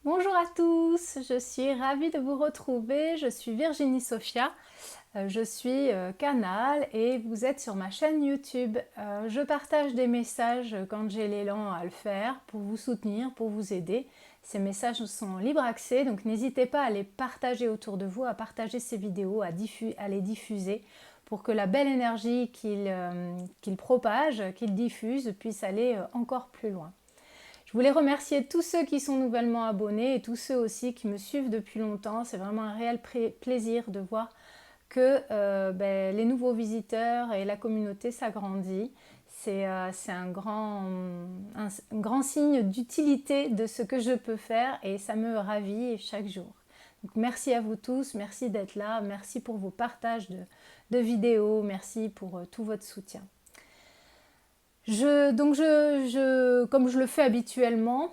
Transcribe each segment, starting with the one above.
Bonjour à tous, je suis ravie de vous retrouver. Je suis Virginie Sophia, je suis canal et vous êtes sur ma chaîne YouTube. Je partage des messages quand j'ai l'élan à le faire pour vous soutenir, pour vous aider. Ces messages sont en libre accès, donc n'hésitez pas à les partager autour de vous, à partager ces vidéos, à les diffuser pour que la belle énergie qu'il propage, qu'il diffuse, puisse aller encore plus loin. Je voulais remercier tous ceux qui sont nouvellement abonnés et tous ceux aussi qui me suivent depuis longtemps. C'est vraiment un réel plaisir de voir que les nouveaux visiteurs et la communauté s'agrandit. C'est un grand signe d'utilité de ce que je peux faire et ça me ravit chaque jour. Donc merci à vous tous, merci d'être là, merci pour vos partages de vidéos, merci pour tout votre soutien. Comme je le fais habituellement,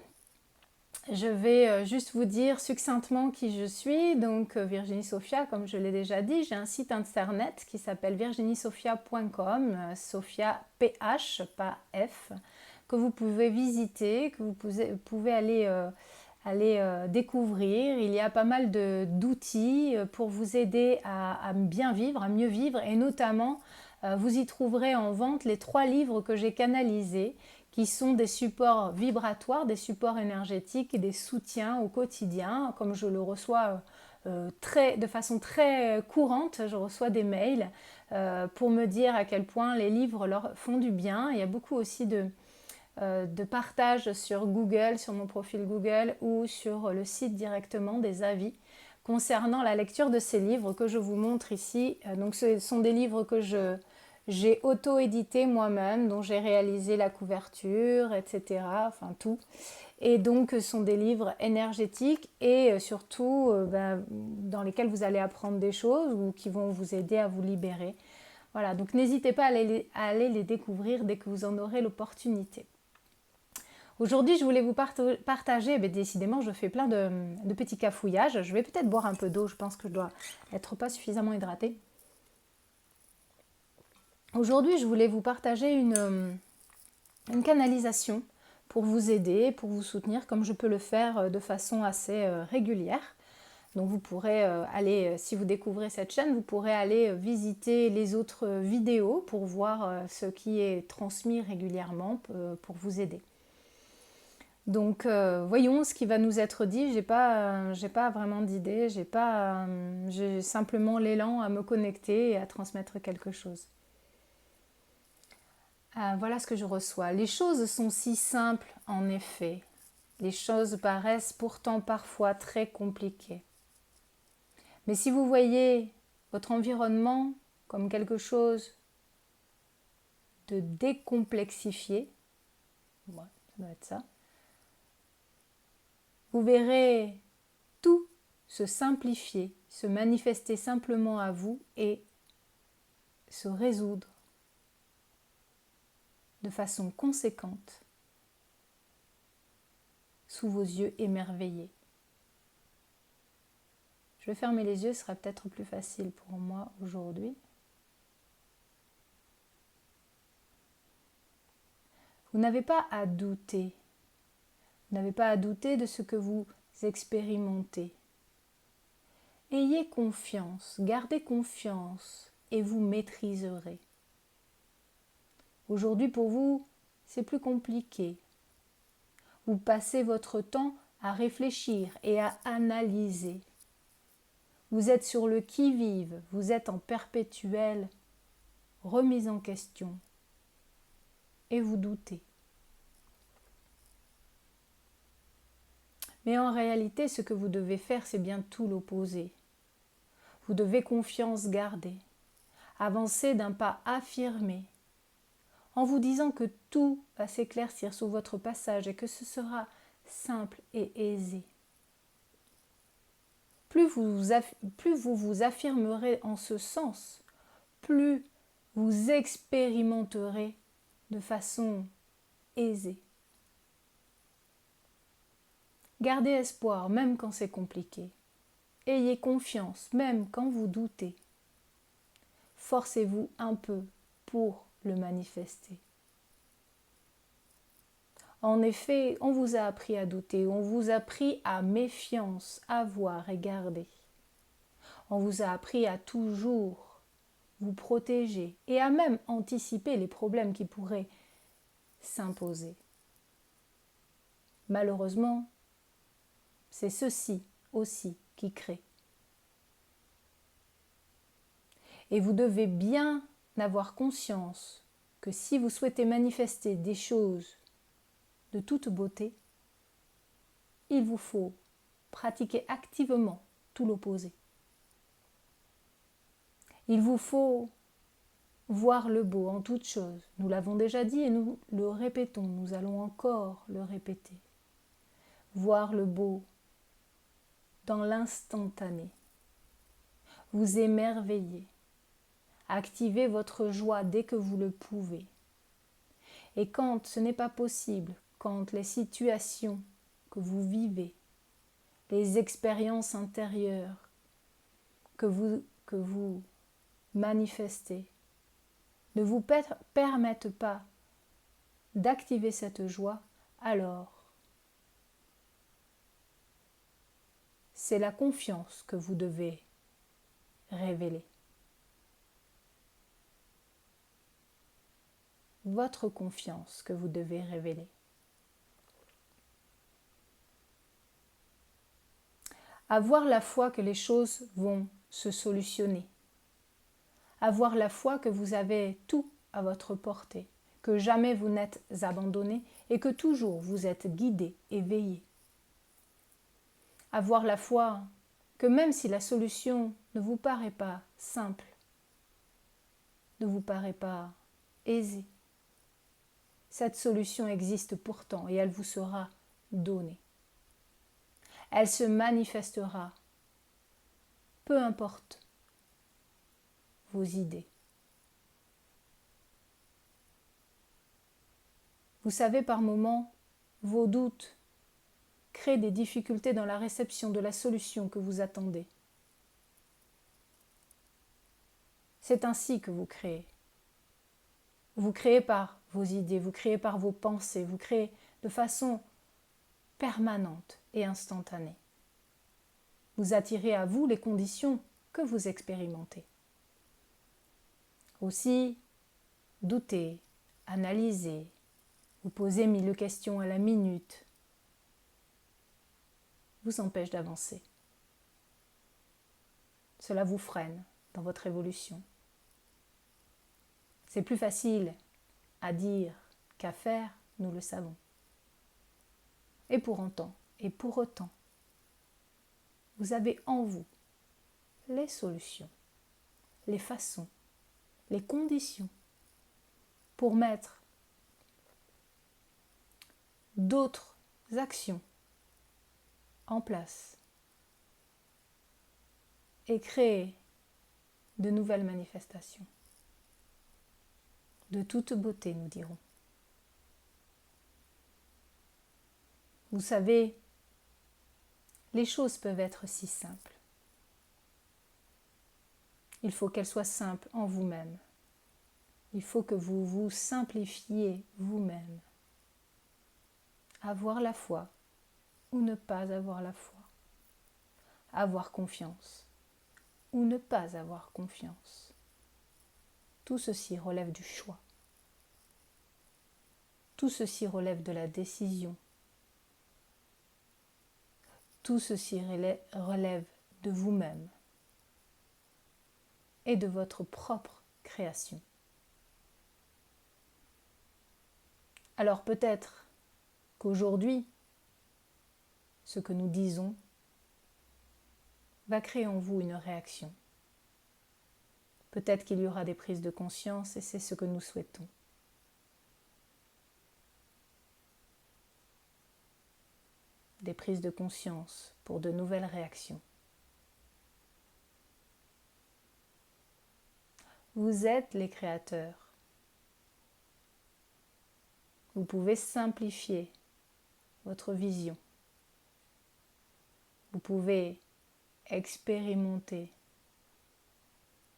je vais juste vous dire succinctement qui je suis. Donc Virginie Sophia, comme je l'ai déjà dit, j'ai un site internet qui s'appelle virginiesophia.com, Sophia PH, pas F, que vous pouvez visiter, que vous pouvez aller découvrir. Il y a pas mal d'outils pour vous aider à bien vivre, à mieux vivre, et notamment vous y trouverez en vente les 3 livres que j'ai canalisés, qui sont des supports vibratoires, des supports énergétiques et des soutiens au quotidien. Comme je le reçois de façon très courante, je reçois des mails pour me dire à quel point les livres leur font du bien. Il y a beaucoup aussi de partage sur Google, sur mon profil Google ou sur le site directement des avis concernant la lecture de ces livres que je vous montre ici. Donc ce sont des livres que j'ai auto-édité moi-même, dont j'ai réalisé la couverture, etc. Enfin tout. Et donc ce sont des livres énergétiques et surtout dans lesquels vous allez apprendre des choses ou qui vont vous aider à vous libérer. Voilà, donc n'hésitez pas à aller les découvrir dès que vous en aurez l'opportunité. Aujourd'hui, je voulais vous partager, décidément, je fais plein de petits cafouillages. Je vais peut-être boire un peu d'eau, je pense que je dois être pas suffisamment hydratée. Aujourd'hui, je voulais vous partager une canalisation pour vous aider, pour vous soutenir, comme je peux le faire de façon assez régulière. Donc vous pourrez aller, si vous découvrez cette chaîne, vous pourrez aller visiter les autres vidéos pour voir ce qui est transmis régulièrement pour vous aider. Donc voyons ce qui va nous être dit. J'ai pas vraiment d'idée, j'ai simplement l'élan à me connecter et à transmettre quelque chose. Voilà ce que je reçois. Les choses sont si simples en effet. Les choses paraissent pourtant parfois très compliquées. Mais si vous voyez votre environnement comme quelque chose de décomplexifié, ouais, ça doit être ça, vous verrez tout se simplifier, se manifester simplement à vous et se résoudre de façon conséquente sous vos yeux émerveillés. Je vais fermer les yeux, ce sera peut-être plus facile pour moi aujourd'hui. Vous n'avez pas à douter. Vous n'avez pas à douter de ce que vous expérimentez. Ayez confiance, gardez confiance et vous maîtriserez. Aujourd'hui pour vous, c'est plus compliqué. Vous passez votre temps à réfléchir et à analyser. Vous êtes sur le qui-vive, vous êtes en perpétuelle remise en question et vous doutez. Mais en réalité, ce que vous devez faire, c'est bien tout l'opposé. Vous devez confiance garder, avancer d'un pas affirmé, en vous disant que tout va s'éclaircir sous votre passage et que ce sera simple et aisé. Plus vous vous affirmerez en ce sens, plus vous expérimenterez de façon aisée. Gardez espoir même quand c'est compliqué. Ayez confiance même quand vous doutez. Forcez-vous un peu pour le manifester. En effet, on vous a appris à douter, on vous a appris à méfiance, à voir et garder. On vous a appris à toujours vous protéger et à même anticiper les problèmes qui pourraient s'imposer. Malheureusement, c'est ceci aussi qui crée. Et vous devez bien avoir conscience que si vous souhaitez manifester des choses de toute beauté, il vous faut pratiquer activement tout l'opposé. Il vous faut voir le beau en toutes choses. Nous l'avons déjà dit et nous le répétons, nous allons encore le répéter. Voir le beau dans l'instantané. Vous émerveiller. Activez votre joie dès que vous le pouvez. Et quand ce n'est pas possible, quand les situations que vous vivez, les expériences intérieures que vous manifestez, ne vous permettent pas d'activer cette joie, alors c'est la confiance que vous devez révéler. Votre confiance que vous devez révéler. Avoir la foi que les choses vont se solutionner. Avoir la foi que vous avez tout à votre portée, que jamais vous n'êtes abandonné et que toujours vous êtes guidé et veillé. Avoir la foi que même si la solution ne vous paraît pas simple, ne vous paraît pas aisée, cette solution existe pourtant et elle vous sera donnée. Elle se manifestera, peu importe vos idées. Vous savez, par moments, vos doutes créent des difficultés dans la réception de la solution que vous attendez. C'est ainsi que vous créez. Vous créez par vos idées, vous créez par vos pensées, vous créez de façon permanente et instantanée. Vous attirez à vous les conditions que vous expérimentez. Aussi, doutez, analysez, vous posez mille questions à la minute, vous empêche d'avancer. Cela vous freine dans votre évolution. C'est plus facile à dire qu'à faire, nous le savons. Et pour autant, vous avez en vous les solutions, les façons, les conditions pour mettre d'autres actions en place et créer de nouvelles manifestations. De toute beauté, nous dirons. Vous savez, les choses peuvent être si simples. Il faut qu'elles soient simples en vous-même. Il faut que vous vous simplifiez vous-même. Avoir la foi ou ne pas avoir la foi. Avoir confiance ou ne pas avoir confiance. Tout ceci relève du choix. Tout ceci relève de la décision. Tout ceci relève de vous-même et de votre propre création. Alors peut-être qu'aujourd'hui, ce que nous disons va créer en vous une réaction. Peut-être qu'il y aura des prises de conscience et c'est ce que nous souhaitons. Des prises de conscience pour de nouvelles réactions. Vous êtes les créateurs. Vous pouvez simplifier votre vision. Vous pouvez expérimenter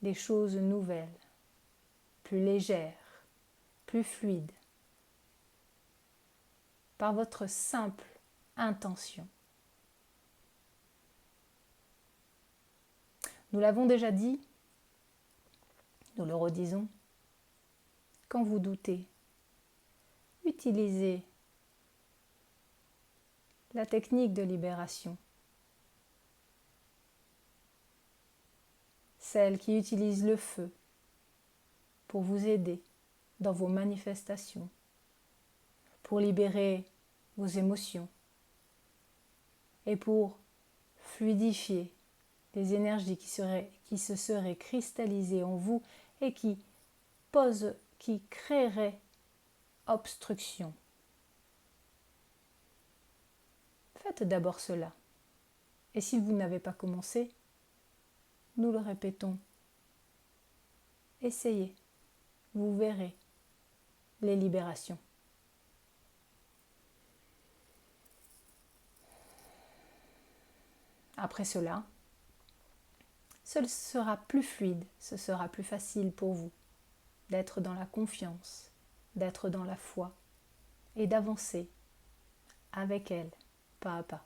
des choses nouvelles, plus légères, plus fluides. par votre simple intention. Nous l'avons déjà dit, nous le redisons, quand vous doutez, utilisez la technique de libération. Celle qui utilise le feu pour vous aider dans vos manifestations, pour libérer vos émotions et pour fluidifier les énergies qui se seraient cristallisées en vous et qui créeraient obstruction. Faites d'abord cela. Et si vous n'avez pas commencé, nous le répétons. Essayez, vous verrez les libérations. Après cela, ce sera plus fluide, ce sera plus facile pour vous d'être dans la confiance, d'être dans la foi et d'avancer avec elle, pas à pas.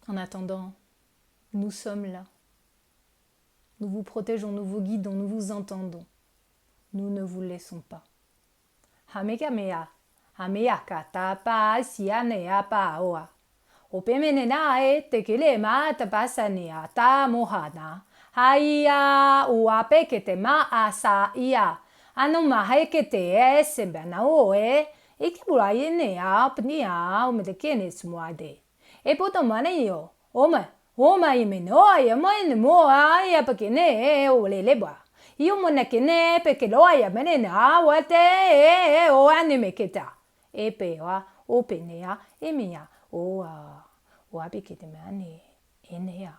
En attendant, nous sommes là. Nous vous protégeons, nous vous guidons, nous vous entendons. Nous ne vous laissons pas. Hamekamea, hameaka tapa sianea paoa. Opemenena e tekelema tapasanea ta mohana. Haia uapekete ma asa ia. Anoma hekete e sebana oe. Ikibula yenea pnia umedekene smuade. E potomane yo. Oma imeno ya moine moa ya pakene o leleba. Io monekene pekeloya menena wate o animeketa. E pewa o penea e mia o apekete mane enea.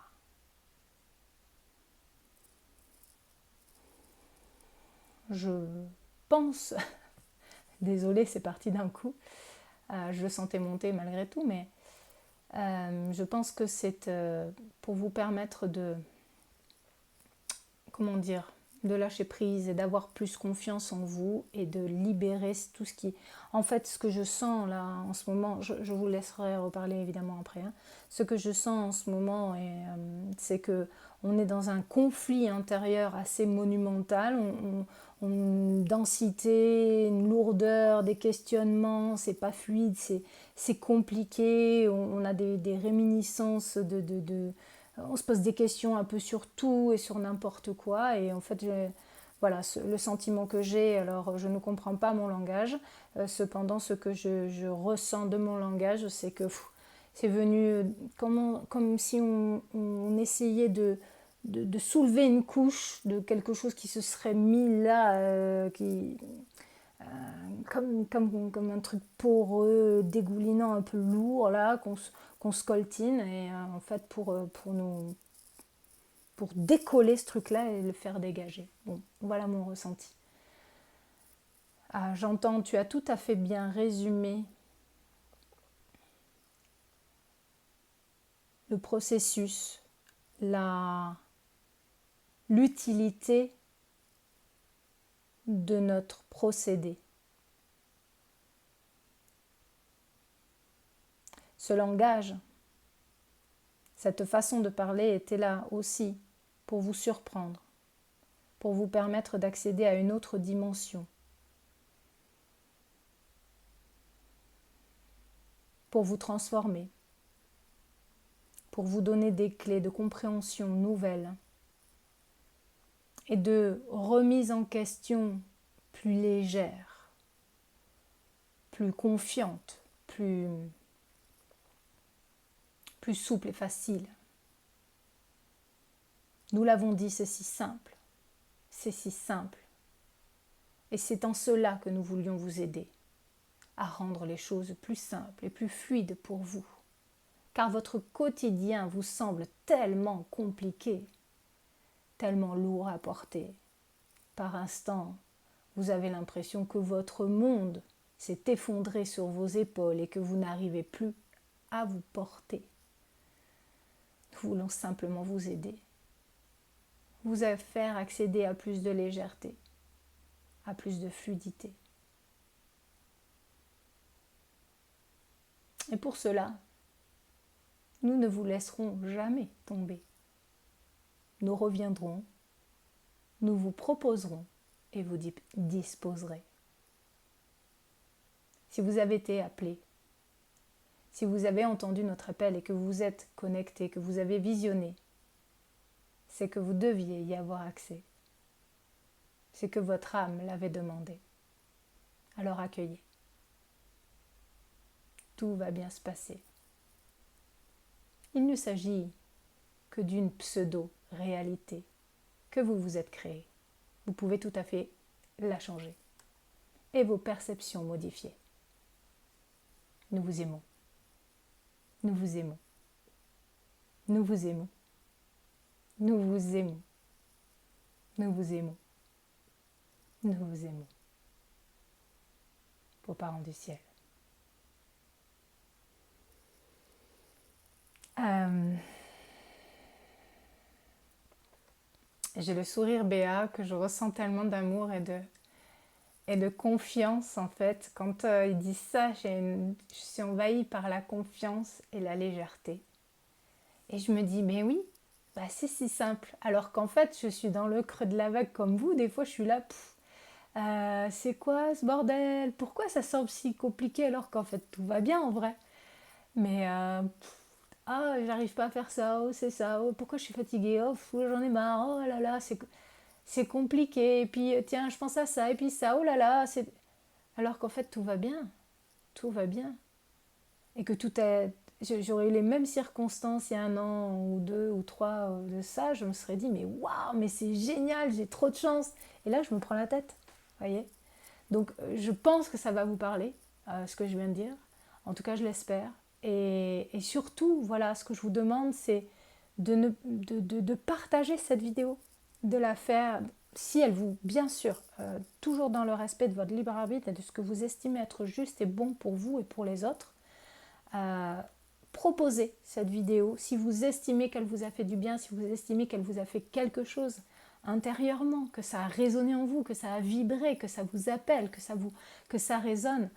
Je pense, désolée c'est parti d'un coup, je le sentais monter malgré tout, mais je pense que c'est pour vous permettre de, de lâcher prise et d'avoir plus confiance en vous et de libérer tout ce qui... En fait, ce que je sens là en ce moment, je vous laisserai reparler évidemment après, hein, ce que je sens en ce moment, c'est que on est dans un conflit intérieur assez monumental, une densité, une lourdeur, des questionnements, c'est pas fluide, c'est compliqué, on a des réminiscences on se pose des questions un peu sur tout et sur n'importe quoi, et en fait voilà le sentiment que j'ai, alors je ne comprends pas mon langage, cependant ce que je ressens de mon langage, c'est que c'est venu comme si on essayait de soulever une couche de quelque chose qui se serait mis là, comme un truc poreux, dégoulinant, un peu lourd là, qu'on scoltine, et en fait pour décoller ce truc-là et le faire dégager. Bon, voilà mon ressenti. J'entends, tu as tout à fait bien résumé le processus, l'utilité de notre procédé. Ce langage, cette façon de parler était là aussi pour vous surprendre, pour vous permettre d'accéder à une autre dimension, pour vous transformer, pour vous donner des clés de compréhension nouvelles et de remise en question plus légère, plus confiante, plus souple et facile. Nous l'avons dit, c'est si simple. C'est si simple. Et c'est en cela que nous voulions vous aider, à rendre les choses plus simples et plus fluides pour vous. Car votre quotidien vous semble tellement compliqué, tellement lourd à porter. Par instants, vous avez l'impression que votre monde s'est effondré sur vos épaules et que vous n'arrivez plus à vous porter. Nous voulons simplement vous aider, vous faire accéder à plus de légèreté, à plus de fluidité. Et pour cela, nous ne vous laisserons jamais tomber. Nous reviendrons, nous vous proposerons et vous disposerez. Si vous avez été appelé, si vous avez entendu notre appel et que vous vous êtes connecté, que vous avez visionné, c'est que vous deviez y avoir accès. C'est que votre âme l'avait demandé. Alors accueillez. Tout va bien se passer. Il ne s'agit que d'une pseudo-réalité que vous vous êtes créée. Vous pouvez tout à fait la changer et vos perceptions modifier. Nous vous aimons. Nous vous aimons. Nous vous aimons. Nous vous aimons. Nous vous aimons. Nous vous aimons. Vos parents du ciel. J'ai le sourire béat que je ressens tellement d'amour et de confiance en fait. Quand il dit ça, je suis envahie par la confiance et la légèreté. Et je me dis, mais oui, bah c'est si simple. Alors qu'en fait, je suis dans le creux de la vague comme vous. Des fois, je suis là, c'est quoi ce bordel? Pourquoi ça semble si compliqué alors qu'en fait, tout va bien en vrai? Mais j'arrive pas à faire ça, oh c'est ça, oh pourquoi je suis fatiguée, oh j'en ai marre, oh là là, c'est compliqué, et puis tiens je pense à ça, et puis ça, oh là là, c'est... Alors qu'en fait tout va bien, et que tout est... J'aurais eu les mêmes circonstances il y a 1 an, ou 2, ou 3 de ça, je me serais dit mais waouh, mais c'est génial, j'ai trop de chance, et là je me prends la tête, voyez. Donc je pense que ça va vous parler, ce que je viens de dire, en tout cas je l'espère. Et surtout, voilà, ce que je vous demande, c'est de partager cette vidéo, de la faire, si elle vous, bien sûr, toujours dans le respect de votre libre arbitre et de ce que vous estimez être juste et bon pour vous et pour les autres, proposez cette vidéo si vous estimez qu'elle vous a fait du bien, si vous estimez qu'elle vous a fait quelque chose intérieurement, que ça a résonné en vous, que ça a vibré, que ça vous appelle, que ça résonne,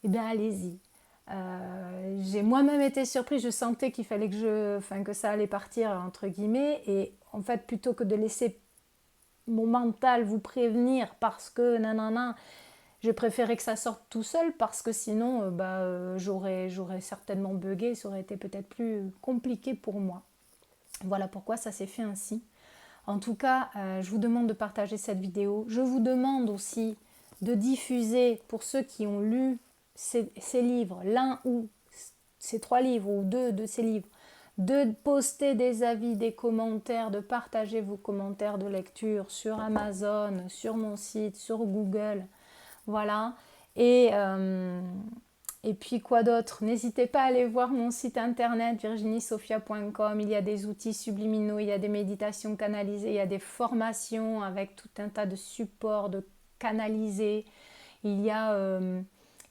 eh bien allez-y. J'ai moi-même été surprise, je sentais qu'il fallait que ça allait partir entre guillemets, et en fait plutôt que de laisser mon mental vous prévenir parce que nanana, j'ai préféré que ça sorte tout seul parce que sinon j'aurais certainement bugué, ça aurait été peut-être plus compliqué pour moi. Voilà pourquoi ça s'est fait ainsi. En tout cas, je vous demande de partager cette vidéo. Je vous demande aussi de diffuser, pour ceux qui ont lu ces livres, l'un ou ces 3 livres ou 2 de ces livres, de poster des avis, des commentaires, de partager vos commentaires de lecture sur Amazon, sur mon site, sur Google. Voilà. Et puis quoi d'autre? N'hésitez pas à aller voir mon site internet virginiesophia.com. Il y a des outils subliminaux, il y a des méditations canalisées, il y a des formations avec tout un tas de supports de canalisés. Il y a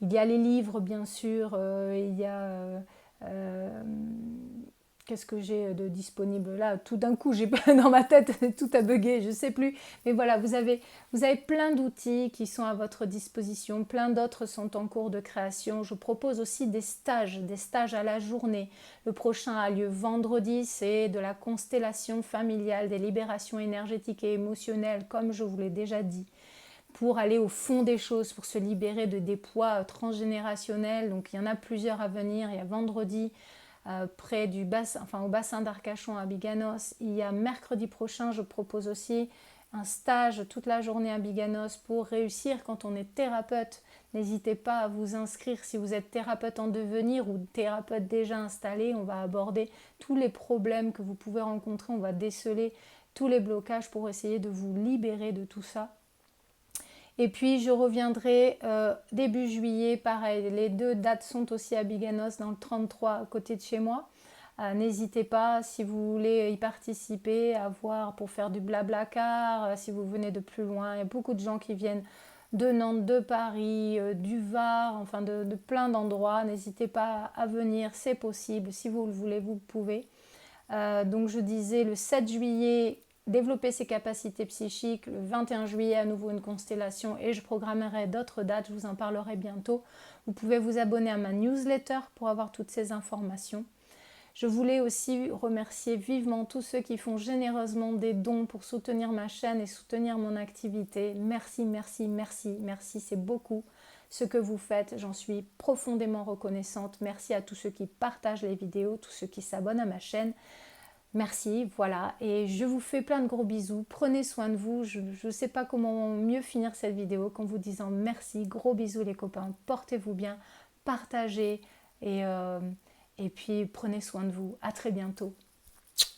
les livres bien sûr, il y a... qu'est-ce que j'ai de disponible là? Tout d'un coup, j'ai dans ma tête, tout a bugué, je ne sais plus. Mais voilà, vous avez plein d'outils qui sont à votre disposition. Plein d'autres sont en cours de création. Je propose aussi des stages à la journée. Le prochain a lieu vendredi, c'est de la constellation familiale, des libérations énergétiques et émotionnelles, comme je vous l'ai déjà dit, pour aller au fond des choses, pour se libérer des poids transgénérationnels. Donc il y en a plusieurs à venir. Il y a vendredi, près du bassin, au bassin d'Arcachon à Biganos. Il y a mercredi prochain, je propose aussi un stage toute la journée à Biganos pour réussir quand on est thérapeute. N'hésitez pas à vous inscrire si vous êtes thérapeute en devenir ou thérapeute déjà installé. On va aborder tous les problèmes que vous pouvez rencontrer, on va déceler tous les blocages pour essayer de vous libérer de tout ça. Et puis je reviendrai début juillet, pareil, les 2 dates sont aussi à Biganos dans le 33 à côté de chez moi. N'hésitez pas si vous voulez y participer, à voir pour faire du blablacar, si vous venez de plus loin. Il y a beaucoup de gens qui viennent de Nantes, de Paris, du Var, enfin de plein d'endroits. N'hésitez pas à venir, c'est possible. Si vous le voulez, vous pouvez. Donc je disais le 7 juillet développer ses capacités psychiques. Le 21 juillet, à nouveau une constellation et je programmerai d'autres dates, je vous en parlerai bientôt. Vous pouvez vous abonner à ma newsletter pour avoir toutes ces informations. Je voulais aussi remercier vivement tous ceux qui font généreusement des dons pour soutenir ma chaîne et soutenir mon activité. Merci, merci, merci, merci, c'est beaucoup ce que vous faites. J'en suis profondément reconnaissante. Merci à tous ceux qui partagent les vidéos, tous ceux qui s'abonnent à ma chaîne. Merci, voilà, et je vous fais plein de gros bisous, prenez soin de vous, je ne sais pas comment mieux finir cette vidéo qu'en vous disant merci, gros bisous les copains, portez-vous bien, partagez, et puis prenez soin de vous, à très bientôt.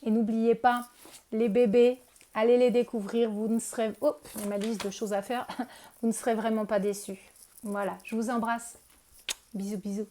Et n'oubliez pas, les bébés, allez les découvrir, vous ne serez, oh, j'ai ma liste de choses à faire, vous ne serez vraiment pas déçus. Voilà, je vous embrasse, bisous bisous.